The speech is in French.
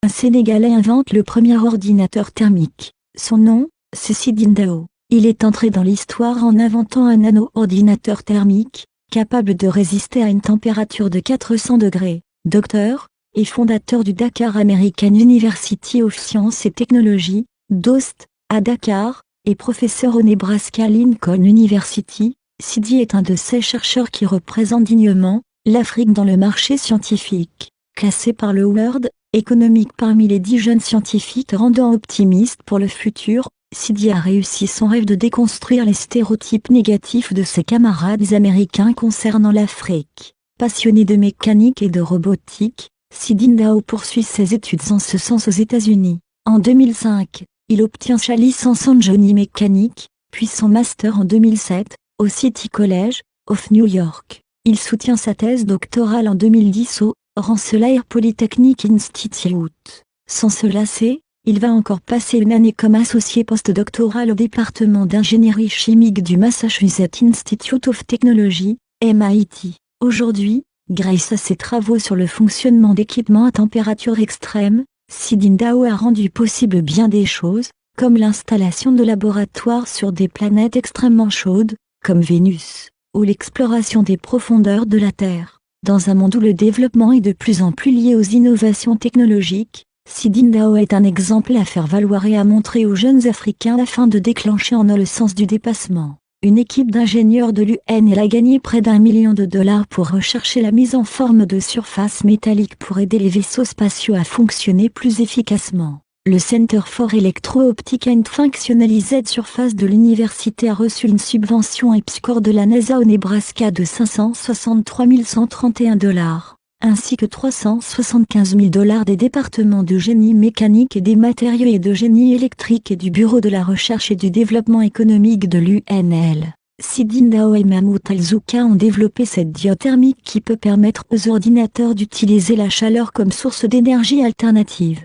Un Sénégalais invente le premier ordinateur thermique. Son nom, c'est Sidine Dao. Il est entré dans l'histoire en inventant un nano-ordinateur thermique, capable de résister à une température de 400 degrés. Docteur, et fondateur du Dakar American University of Science et Technology, DOST, à Dakar, et professeur au Nebraska Lincoln University, Sidi est un de ces chercheurs qui représentent dignement l'Afrique dans le marché scientifique. Classé par le World Economic parmi les 10 jeunes scientifiques rendant optimistes pour le futur, Sidi a réussi son rêve de déconstruire les stéréotypes négatifs de ses camarades américains concernant l'Afrique. Passionné de mécanique et de robotique, Sidine Dao poursuit ses études en ce sens aux États-Unis. En 2005, il obtient sa licence en génie mécanique, puis son master en 2007, au City College of New York. Il soutient sa thèse doctorale en 2010 au Rensselaer Polytechnic Institute. Sans se lasser, il va encore passer une année comme associé postdoctoral au département d'ingénierie chimique du Massachusetts Institute of Technology, MIT. Aujourd'hui, grâce à ses travaux sur le fonctionnement d'équipements à température extrême, Sidine Dao a rendu possible bien des choses, comme l'installation de laboratoires sur des planètes extrêmement chaudes, comme Vénus, ou l'exploration des profondeurs de la Terre. Dans un monde où le développement est de plus en plus lié aux innovations technologiques, Sidine Dao est un exemple à faire valoir et à montrer aux jeunes Africains afin de déclencher en eux le sens du dépassement. Une équipe d'ingénieurs de l'UNL a gagné près d'1 million de dollars pour rechercher la mise en forme de surfaces métalliques pour aider les vaisseaux spatiaux à fonctionner plus efficacement. Le Center for Electro-Optic and Functionalized Surface de l'université a reçu une subvention EPSCoR de la NASA au Nebraska de 563 131 $, ainsi que 375 000 $ des départements de génie mécanique et des matériaux et de génie électrique et du Bureau de la recherche et du développement économique de l'UNL. Sidine Dao et Mahmoud Al-Zouka ont développé cette diode thermique qui peut permettre aux ordinateurs d'utiliser la chaleur comme source d'énergie alternative.